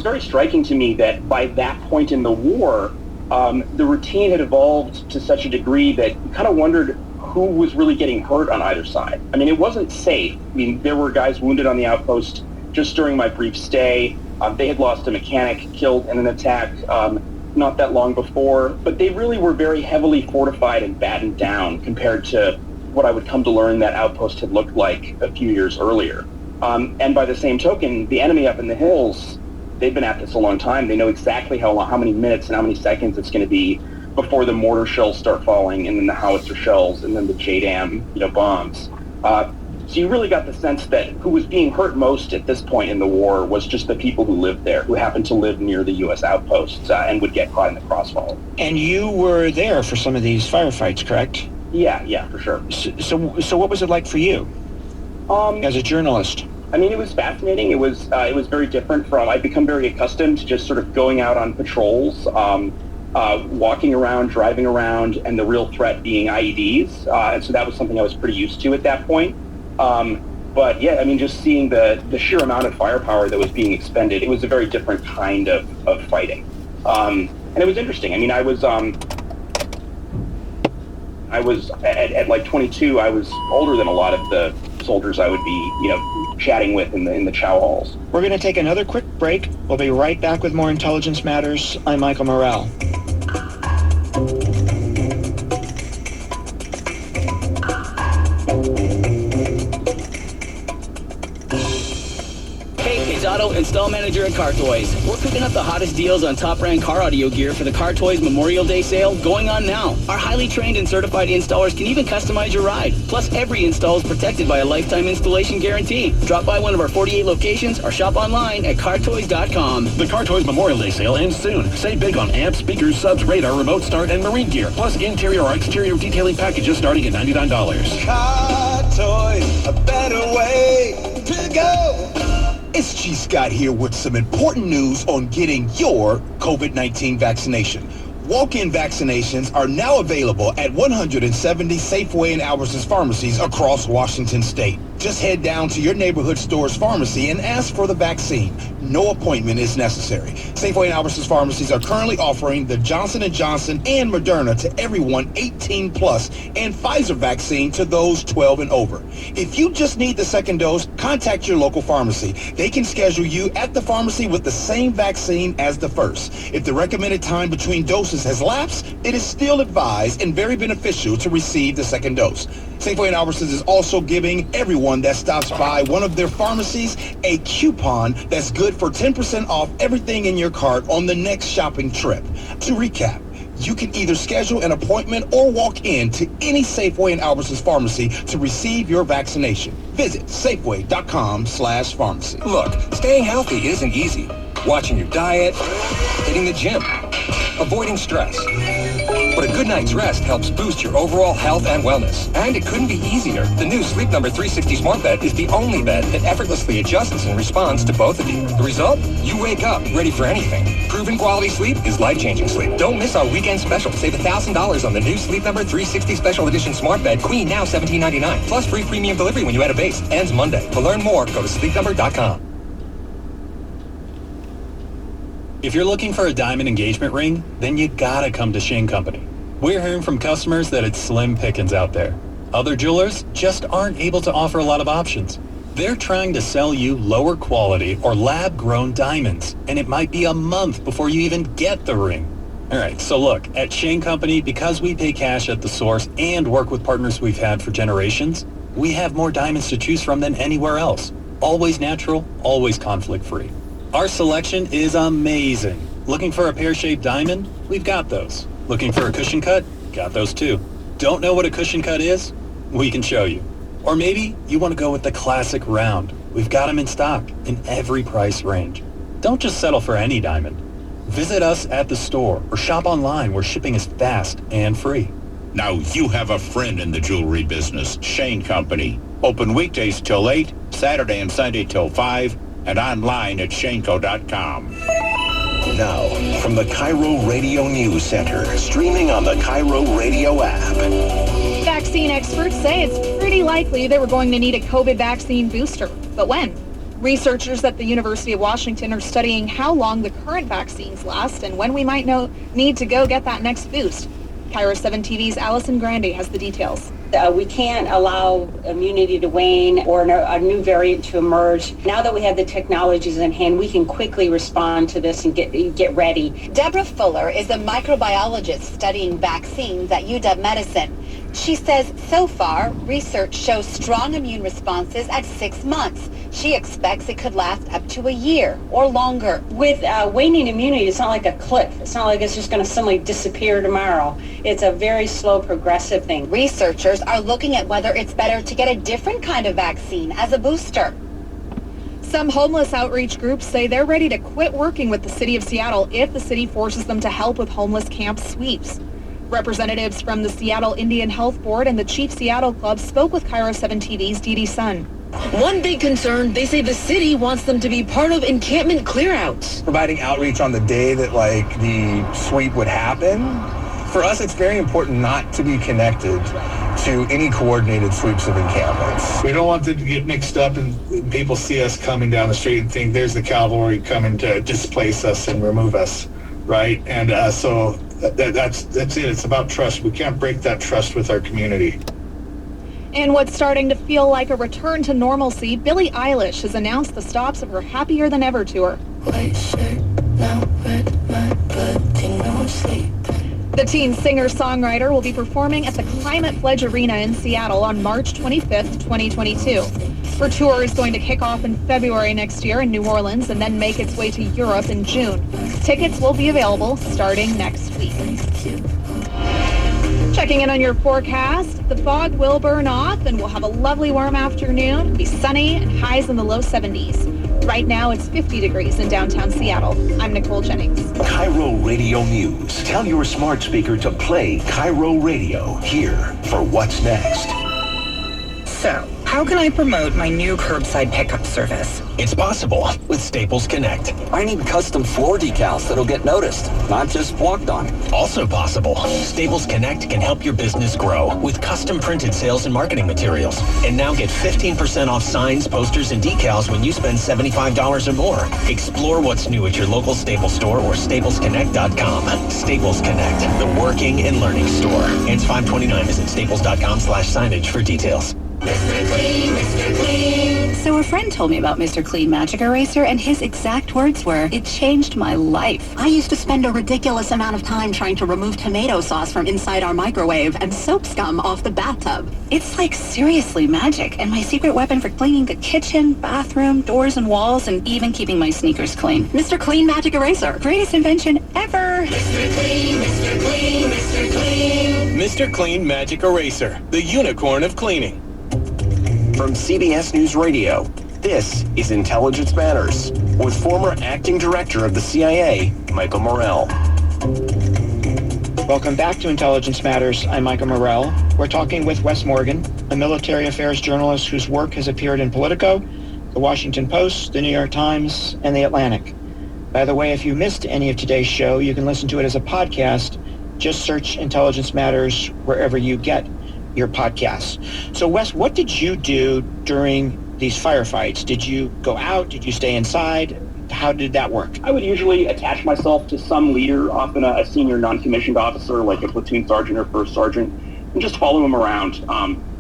was very striking to me that by that point in the war, the routine had evolved to such a degree that you kind of wondered who was really getting hurt on either side. I mean, it wasn't safe. I mean, there were guys wounded on the outpost just during my brief stay. They had lost a mechanic killed in an attack not that long before, but they really were very heavily fortified and battened down compared to what I would come to learn that outpost had looked like a few years earlier. And by the same token, the enemy up in the hills, they've been at this a long time. They know exactly how many minutes and how many seconds it's going to be before the mortar shells start falling, and then the howitzer shells, and then the JDAM, bombs. So you really got the sense that who was being hurt most at this point in the war was just the people who lived there, who happened to live near the U.S. outposts and would get caught in the crossfire. And you were there for some of these firefights, correct? Yeah, for sure. So what was it like for you as a journalist? I mean, it was fascinating. It was very different from, I'd become very accustomed to just sort of going out on patrols, walking around, driving around, and the real threat being IEDs. And so that was something I was pretty used to at that point. But yeah, I mean, just seeing the sheer amount of firepower that was being expended, it was a very different kind of fighting. And it was interesting. I mean, I was at like 22, I was older than a lot of the soldiers I would be, chatting with in the chow halls. We're going to take another quick break. We'll be right back with more Intelligence Matters. I'm Michael Morrell. Auto Install Manager at Car Toys. We're cooking up the hottest deals on top-brand car audio gear for the Car Toys Memorial Day sale going on now. Our highly trained and certified installers can even customize your ride. Plus, every install is protected by a lifetime installation guarantee. Drop by one of our 48 locations or shop online at cartoys.com. The Car Toys Memorial Day sale ends soon. Save big on amps, speakers, subs, radar, remote start, and marine gear. Plus, interior or exterior detailing packages starting at $99. Car Toys, a better way to go. It's G. Scott here with some important news on getting your COVID-19 vaccination. Walk-in vaccinations are now available at 170 Safeway and Albertsons pharmacies across Washington state. Just head down to your neighborhood store's pharmacy and ask for the vaccine. No appointment is necessary. Safeway and Albertsons pharmacies are currently offering the Johnson & Johnson and Moderna to everyone 18 plus and Pfizer vaccine to those 12 and over. If you just need the second dose, contact your local pharmacy. They can schedule you at the pharmacy with the same vaccine as the first. If the recommended time between doses has lapsed, it is still advised and very beneficial to receive the second dose. Safeway and Albertsons is also giving everyone that stops by one of their pharmacies a coupon that's good for 10% off everything in your cart on the next shopping trip. To recap, you can either schedule an appointment or walk in to any Safeway and Albertsons pharmacy to receive your vaccination. Visit Safeway.com/pharmacy. Look, staying healthy isn't easy. Watching your diet, hitting the gym, avoiding stress. But a good night's rest helps boost your overall health and wellness. And it couldn't be easier. The new Sleep Number 360 Smart Bed is the only bed that effortlessly adjusts and responds to both of you. The result? You wake up ready for anything. Proven quality sleep is life-changing sleep. Don't miss our weekend special. Save $1,000 on the new Sleep Number 360 Special Edition Smart Bed, Queen, now $17.99. Plus free premium delivery when you add a base. Ends Monday. To learn more, go to sleepnumber.com. If you're looking for a diamond engagement ring, then you gotta come to Shane Company. We're hearing from customers that it's slim pickings out there. Other jewelers just aren't able to offer a lot of options. They're trying to sell you lower quality or lab-grown diamonds, and it might be a month before you even get the ring. All right, so look, at Shane Company, because we pay cash at the source and work with partners we've had for generations, we have more diamonds to choose from than anywhere else. Always natural, always conflict-free. Our selection is amazing. Looking for a pear-shaped diamond? We've got those. Looking for a cushion cut? Got those too. Don't know what a cushion cut is? We can show you. Or maybe you want to go with the classic round. We've got them in stock in every price range. Don't just settle for any diamond. Visit us at the store or shop online where shipping is fast and free. Now you have a friend in the jewelry business, Shane Company. Open weekdays till 8, Saturday and Sunday till 5, and online at shaneco.com. Now, from the Cairo Radio News Center, streaming on the Cairo Radio app. Vaccine experts say it's pretty likely that we're going to need a COVID vaccine booster. But when? Researchers at the University of Washington are studying how long the current vaccines last and when we might need to go get that next boost. KIRO 7 TV's Allison Grande has the details. We can't allow immunity to wane or a new variant to emerge. Now that we have the technologies in hand, we can quickly respond to this and get ready. Deborah Fuller is a microbiologist studying vaccines at UW Medicine. She says so far, research shows strong immune responses at 6 months. She expects it could last up to a year or longer. With waning immunity, it's not like a cliff. It's not like it's just going to suddenly disappear tomorrow. It's a very slow, progressive thing. Researchers are looking at whether it's better to get a different kind of vaccine as a booster. Some homeless outreach groups say they're ready to quit working with the city of Seattle if the city forces them to help with homeless camp sweeps. Representatives from the Seattle Indian Health Board and the Chief Seattle Club spoke with KIRO 7 TV's Dee Dee Sun. One big concern, they say the city wants them to be part of encampment clearouts. Providing outreach on the day that the sweep would happen. For us, it's very important not to be connected to any coordinated sweeps of encampments. We don't want them to get mixed up and people see us coming down the street and think there's the cavalry coming to displace us and remove us, right? And so that's it. It's about trust. We can't break that trust with our community. And what's starting to feel like a return to normalcy, Billie Eilish has announced the stops of her Happier Than Ever tour. White shirt, now red, my blood, no sleep. The teen singer-songwriter will be performing at the Climate Pledge Arena in Seattle on March 25th, 2022. Her tour is going to kick off in February next year in New Orleans and then make its way to Europe in June. Tickets will be available starting next week. Checking in on your forecast, the fog will burn off and we'll have a lovely warm afternoon. It'll be sunny and highs in the low 70s. Right now it's 50 degrees in downtown Seattle. I'm Nicole Jennings. KIRO Radio News. Tell your smart speaker to play KIRO Radio here for what's next. So, how can I promote my new curbside pickup service? It's possible with Staples Connect. I need custom floor decals that'll get noticed, not just walked on. Also possible, Staples Connect can help your business grow with custom printed sales and marketing materials. And now get 15% off signs, posters, and decals when you spend $75 or more. Explore what's new at your local Staples store or staplesconnect.com. Staples Connect, the working and learning store. Ends 5/29. Visit staples.com/signage for details. Mr. Clean, Mr. Clean. So a friend told me about Mr. Clean Magic Eraser, and his exact words were, "It changed my life. I used to spend a ridiculous amount of time trying to remove tomato sauce from inside our microwave and soap scum off the bathtub. It's like seriously magic, and my secret weapon for cleaning the kitchen, bathroom, doors and walls, and even keeping my sneakers clean. Mr. Clean Magic Eraser. Greatest invention ever." Mr. Clean, Mr. Clean, Mr. Clean. Mr. Clean Magic Eraser, the unicorn of cleaning. From CBS News Radio, this is Intelligence Matters with former acting director of the CIA, Michael Morell. Welcome back to Intelligence Matters. I'm Michael Morell. We're talking with Wes Morgan, a military affairs journalist whose work has appeared in Politico, The Washington Post, The New York Times, and The Atlantic. By the way, if you missed any of today's show, you can listen to it as a podcast. Just search Intelligence Matters wherever you get your podcasts. So Wes, what did you do during these firefights? Did you go out? Did you stay inside? How did that work? I would usually attach myself to some leader, often a senior non-commissioned officer like a platoon sergeant or first sergeant, and just follow him around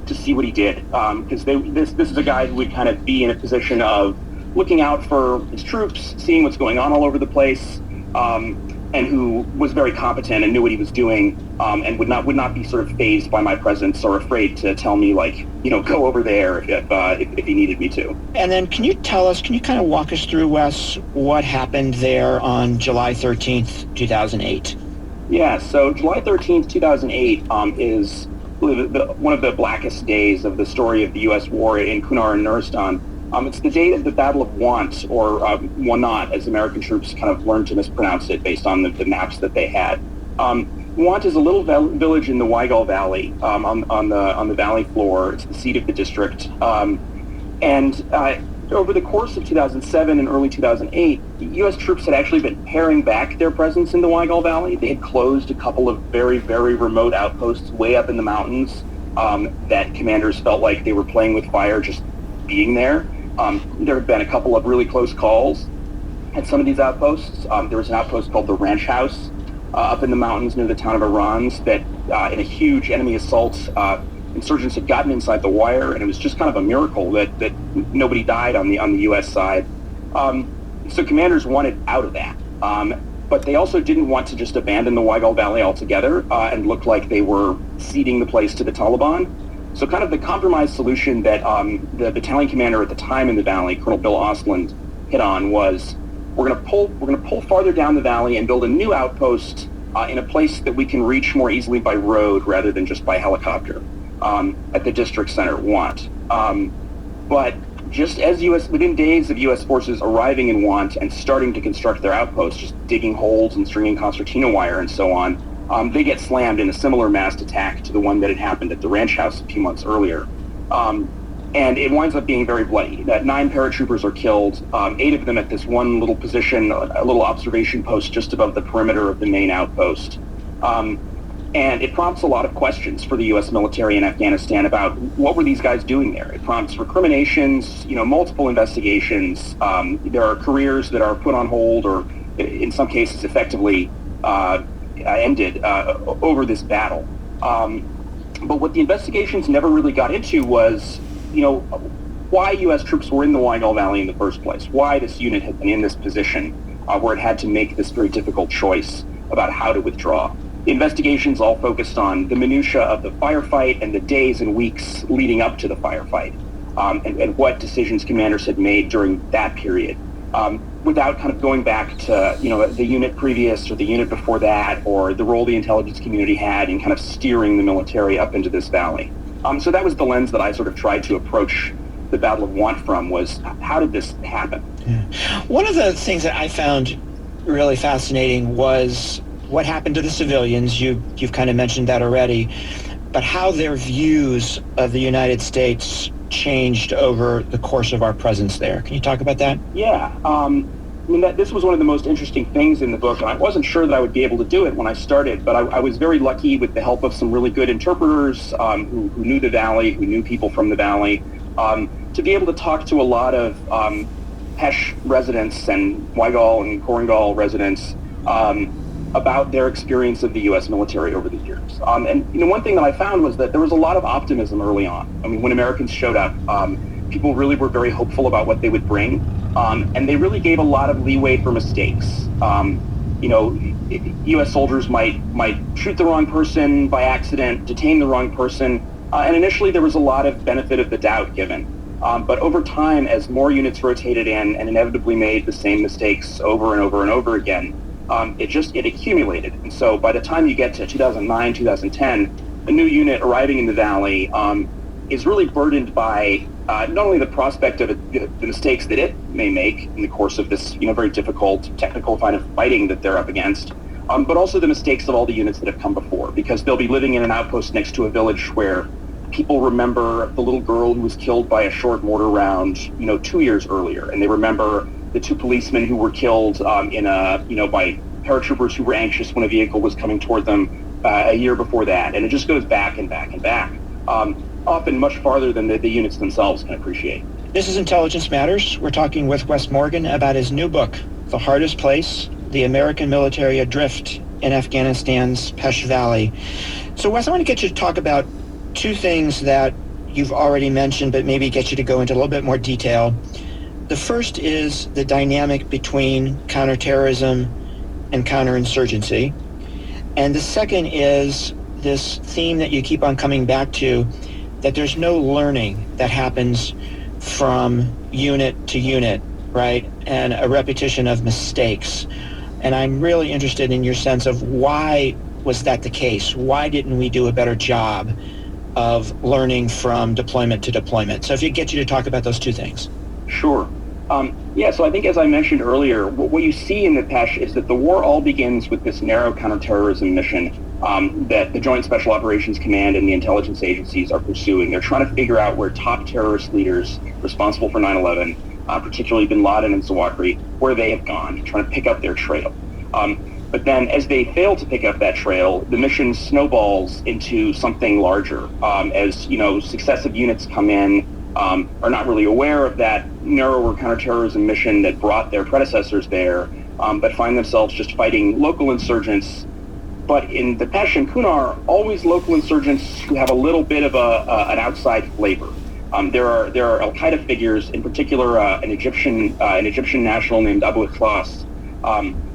to see what he did. Because this is a guy who would kind of be in a position of looking out for his troops, seeing what's going on all over the place, and who was very competent and knew what he was doing, and would not be sort of fazed by my presence or afraid to tell me, like, go over there if he needed me to. And then can you kind of walk us through, Wes, what happened there on July 13th, 2008? Yeah, so July 13th, 2008 is one of the blackest days of the story of the U.S. war in Kunar and Nuristan. It's the day of the Battle of Want, or Wanat, as American troops kind of learned to mispronounce it based on the maps that they had. Want is a little village in the Waigal Valley on the valley floor. It's the seat of the district. And over the course of 2007 and early 2008, the U.S. troops had actually been paring back their presence in the Waigal Valley. They had closed a couple of very, very remote outposts way up in the mountains that commanders felt like they were playing with fire just being there. There have been a couple of really close calls at some of these outposts. There was an outpost called the Ranch House up in the mountains near the town of Arans that in a huge enemy assault, insurgents had gotten inside the wire, and it was just kind of a miracle that nobody died on the U.S. side. So commanders wanted out of that. But they also didn't want to just abandon the Waigal Valley altogether and look like they were ceding the place to the Taliban. So kind of the compromise solution that the battalion commander at the time in the valley, Colonel Bill Ostland, hit on was we're going to pull farther down the valley and build a new outpost in a place that we can reach more easily by road rather than just by helicopter at the district center Want. But just as within days of U.S. forces arriving in Want and starting to construct their outposts, just digging holes and stringing concertina wire and so on, they get slammed in a similar massed attack to the one that had happened at the Ranch House a few months earlier. And it winds up being very bloody. 9 paratroopers are killed, 8 of them at this one little position, a little observation post just above the perimeter of the main outpost. And it prompts a lot of questions for the U.S. military in Afghanistan about what were these guys doing there. It prompts recriminations, multiple investigations. There are careers that are put on hold or, in some cases, effectively ended over this battle. But what the investigations never really got into was, why U.S. troops were in the Waigal Valley in the first place, why this unit had been in this position where it had to make this very difficult choice about how to withdraw. The investigations all focused on the minutia of the firefight and the days and weeks leading up to the firefight, and what decisions commanders had made during that period, without kind of going back to the unit previous or the unit before that, or the role the intelligence community had in kind of steering the military up into this valley. So that was the lens that I sort of tried to approach the Battle of Want from, was how did this happen? Yeah. One of the things that I found really fascinating was what happened to the civilians. You've kind of mentioned that already, but how their views of the United States changed over the course of our presence there. Can you talk about that? Yeah. This was one of the most interesting things in the book, and I wasn't sure that I would be able to do it when I started, but I was very lucky with the help of some really good interpreters who knew the valley, who knew people from the valley, to be able to talk to a lot of Pesh residents and Waigal and Korengal residents about their experience of the U.S. military over the years. And one thing that I found was that there was a lot of optimism early on. When Americans showed up, people really were very hopeful about what they would bring, and they really gave a lot of leeway for mistakes. U.S. soldiers might shoot the wrong person by accident, detain the wrong person, and initially there was a lot of benefit of the doubt given. But over time, as more units rotated in and inevitably made the same mistakes over and over and over again, it accumulated. And so by the time you get to 2009, 2010, a new unit arriving in the valley is really burdened by not only the prospect of the mistakes that it may make in the course of this very difficult technical kind of fighting that they're up against, but also the mistakes of all the units that have come before, because they'll be living in an outpost next to a village where people remember the little girl who was killed by a short mortar round 2 years earlier, and they remember the 2 policemen who were killed by paratroopers who were anxious when a vehicle was coming toward them a year before that. And it just goes back and back and back, often much farther than the units themselves can appreciate. This is Intelligence Matters. We're talking with Wes Morgan about his new book, The Hardest Place, The American Military Adrift in Afghanistan's Pesh Valley. So Wes, I want to get you to talk about 2 things that you've already mentioned, but maybe get you to go into a little bit more detail. The first is the dynamic between counterterrorism and counterinsurgency. And the second is this theme that you keep on coming back to, that there's no learning that happens from unit to unit, right? And a repetition of mistakes. And I'm really interested in your sense of why was that the case? Why didn't we do a better job of learning from deployment to deployment? So if you get you to talk about those 2 things. Sure. So I think, as I mentioned earlier, what you see in the Pesh is that the war all begins with this narrow counterterrorism mission that the Joint Special Operations Command and the intelligence agencies are pursuing. They're trying to figure out where top terrorist leaders responsible for 9/11, particularly bin Laden and Zawahiri, where they have gone, trying to pick up their trail. But then as they fail to pick up that trail, the mission snowballs into something larger. As successive units come in, are not really aware of that narrower counterterrorism mission that brought their predecessors there, but find themselves just fighting local insurgents. But in Dapesh and Kunar, always local insurgents who have a little bit of an outside flavor. There are Al-Qaeda figures, in particular an Egyptian national named Abu Ikhlas,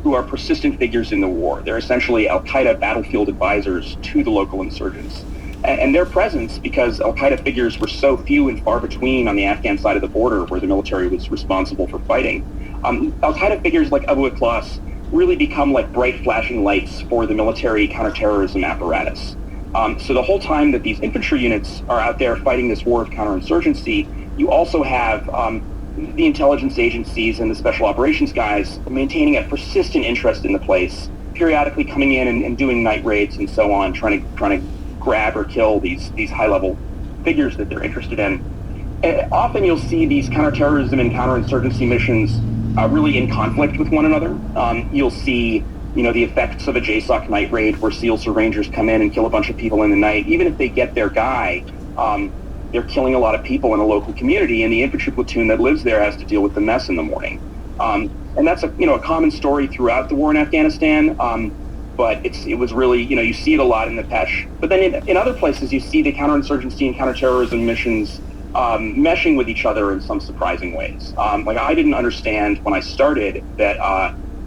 who are persistent figures in the war. They're essentially Al-Qaeda battlefield advisors to the local insurgents. And their presence, because Al-Qaeda figures were so few and far between on the Afghan side of the border where the military was responsible for fighting, Al-Qaeda figures like Abu Ikhlas really become like bright flashing lights for the military counterterrorism apparatus. So the whole time that these infantry units are out there fighting this war of counterinsurgency, you also have the intelligence agencies and the special operations guys maintaining a persistent interest in the place, periodically coming in and doing night raids and so on, trying to grab or kill these high-level figures that they're interested in. And often you'll see these counterterrorism and counterinsurgency missions really in conflict with one another. You'll see, the effects of a JSOC night raid where SEALs or Rangers come in and kill a bunch of people in the night. Even if they get their guy, they're killing a lot of people in a local community, and the infantry platoon that lives there has to deal with the mess in the morning. And that's a common story throughout the war in Afghanistan. But it was really, you see it a lot in Dapesh. But then in other places, you see the counterinsurgency and counterterrorism missions meshing with each other in some surprising ways. I didn't understand when I started that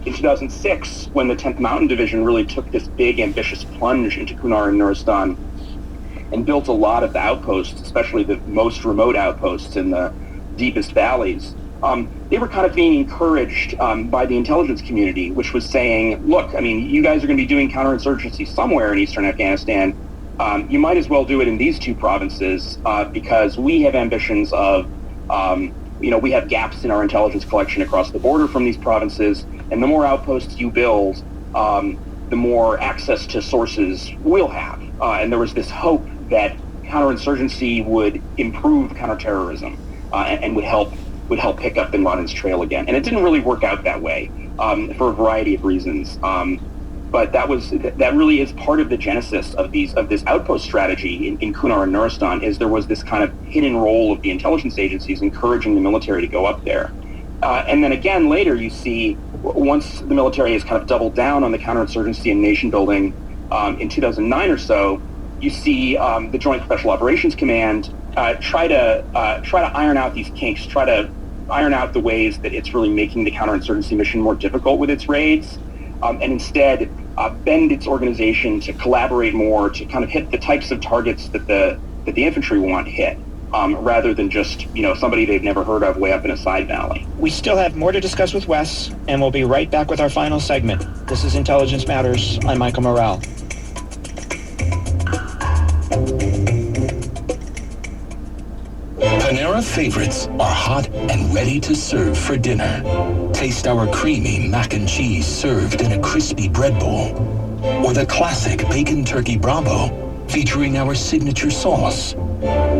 in 2006, when the 10th Mountain Division really took this big, ambitious plunge into Kunar and Nuristan and built a lot of the outposts, especially the most remote outposts in the deepest valleys, they were kind of being encouraged by the intelligence community, which was saying, look, you guys are going to be doing counterinsurgency somewhere in eastern Afghanistan. You might as well do it in these two provinces because we have ambitions of, we have gaps in our intelligence collection across the border from these provinces, and the more outposts you build, the more access to sources we'll have. And there was this hope that counterinsurgency would improve counterterrorism and would help pick up bin Laden's trail again. And it didn't really work out that way for a variety of reasons. But that really is part of the genesis of this outpost strategy in Kunar and Nuristan. Is there was this kind of hidden role of the intelligence agencies encouraging the military to go up there. And then again later you see, once the military has kind of doubled down on the counterinsurgency and nation building in 2009 or so, you see the Joint Special Operations Command try to iron out these kinks, try to iron out the ways that it's really making the counterinsurgency mission more difficult with its raids, and instead bend its organization to collaborate more, to kind of hit the types of targets that the infantry want hit, rather than just somebody they've never heard of way up in a side valley. We still have more to discuss with Wes, and we'll be right back with our final segment. This is Intelligence Matters. I'm Michael Morrell. Panera favorites are hot and ready to serve for dinner. Taste our creamy mac and cheese served in a crispy bread bowl. Or the classic bacon turkey Bravo featuring our signature sauce.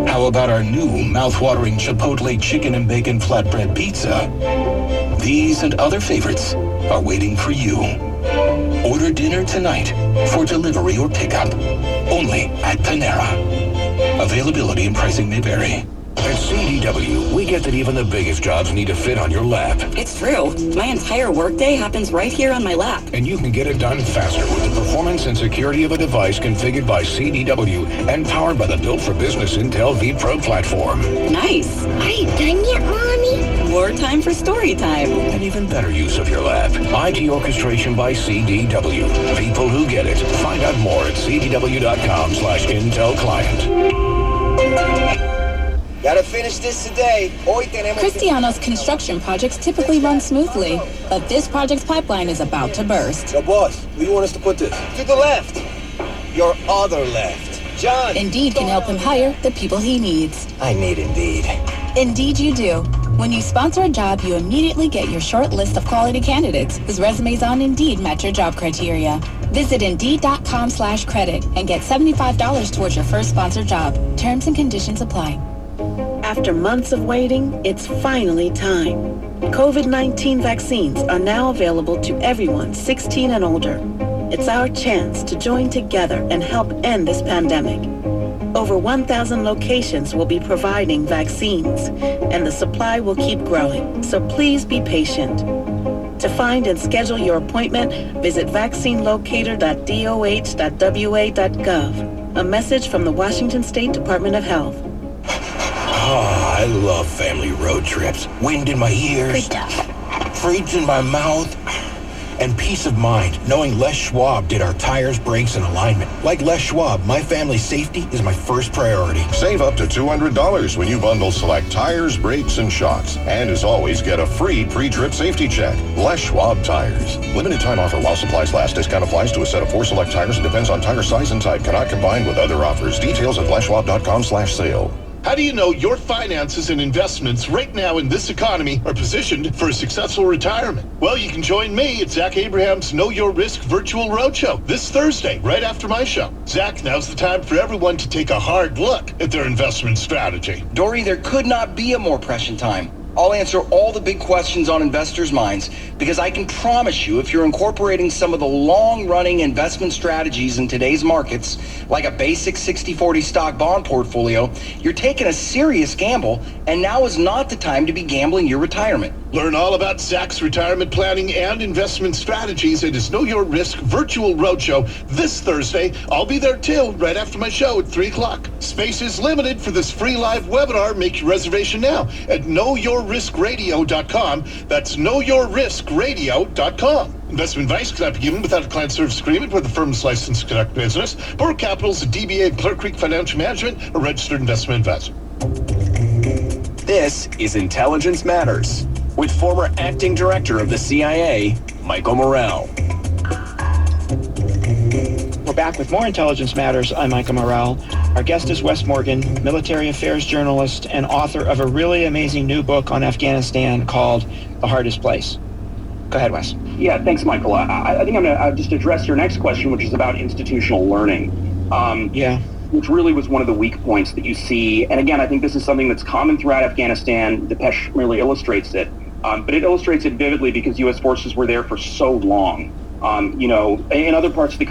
How about our new mouth-watering Chipotle chicken and bacon flatbread pizza? These and other favorites are waiting for you. Order dinner tonight for delivery or pickup. Only at Panera. Availability and pricing may vary. At CDW, we get that even the biggest jobs need to fit on your lap. It's true. My entire workday happens right here on my lap. And you can get it done faster with the performance and security of a device configured by CDW and powered by the Built for Business Intel vPro platform. Nice. Are you done yet, Mommy? More time for story time. An even better use of your lap. IT orchestration by CDW. People who get it. Find out more at cdw.com/Intel client. Gotta finish this today. Cristiano's construction projects typically run smoothly, but this project's pipeline is about to burst. Yo, boss, where do you want us to put this? To the left. Your other left. John. Indeed can help him hire the people he needs. I need Indeed. Indeed you do. When you sponsor a job, you immediately get your short list of quality candidates whose resumes on Indeed match your job criteria. Visit Indeed.com/credit and get $75 towards your first sponsored job. Terms and conditions apply. After months of waiting, it's finally time. COVID-19 vaccines are now available to everyone 16 and older. It's our chance to join together and help end this pandemic. Over 1,000 locations will be providing vaccines, and the supply will keep growing, so please be patient. To find and schedule your appointment, visit vaccinelocator.doh.wa.gov. A message from the Washington State Department of Health. Oh, I love family road trips. Wind in my ears, fruits in my mouth, and peace of mind knowing Les Schwab did our tires, brakes, and alignment. Like Les Schwab, my family's safety is my first priority. Save up to $200 when you bundle select tires, brakes, and shocks. And as always, get a free pre-trip safety check. Les Schwab Tires. Limited time offer while supplies last. Discount applies to a set of 4 select tires and depends on tire size and type. Cannot combine with other offers. Details at leschwab.com/sale. How do you know your finances and investments right now in this economy are positioned for a successful retirement? Well, you can join me at Zach Abraham's Know Your Risk Virtual Roadshow this Thursday, right after my show. Zach, now's the time for everyone to take a hard look at their investment strategy. Dory, there could not be a more prescient time. I'll answer all the big questions on investors' minds because I can promise you if you're incorporating some of the long-running investment strategies in today's markets, like a basic 60-40 stock bond portfolio, you're taking a serious gamble, and now is not the time to be gambling your retirement. Learn all about Zach's retirement planning and investment strategies at his Know Your Risk Virtual Roadshow this Thursday. I'll be there too, right after my show at 3 o'clock. Space is limited for this free live webinar. Make your reservation now at knowyourriskradio.com. That's knowyourriskradio.com. Investment advice cannot be given without a client service agreement where the firm is licensed to conduct business. Borough Capital is a DBA of Clear Creek Financial Management, a registered investment advisor. This is Intelligence Matters with former acting director of the CIA, Michael Morell. We're back with more Intelligence Matters. I'm Michael Morell. Our guest is Wes Morgan, military affairs journalist and author of a really amazing new book on Afghanistan called The Hardest Place. Go ahead, Wes. Yeah, thanks, Michael. I think I'm going to just address your next question, which is about institutional learning. Which really was one of the weak points that you see. And again, I think this is something that's common throughout Afghanistan. Depeche merely illustrates it. But it illustrates it vividly because U.S. forces were there for so long. In other parts of the country,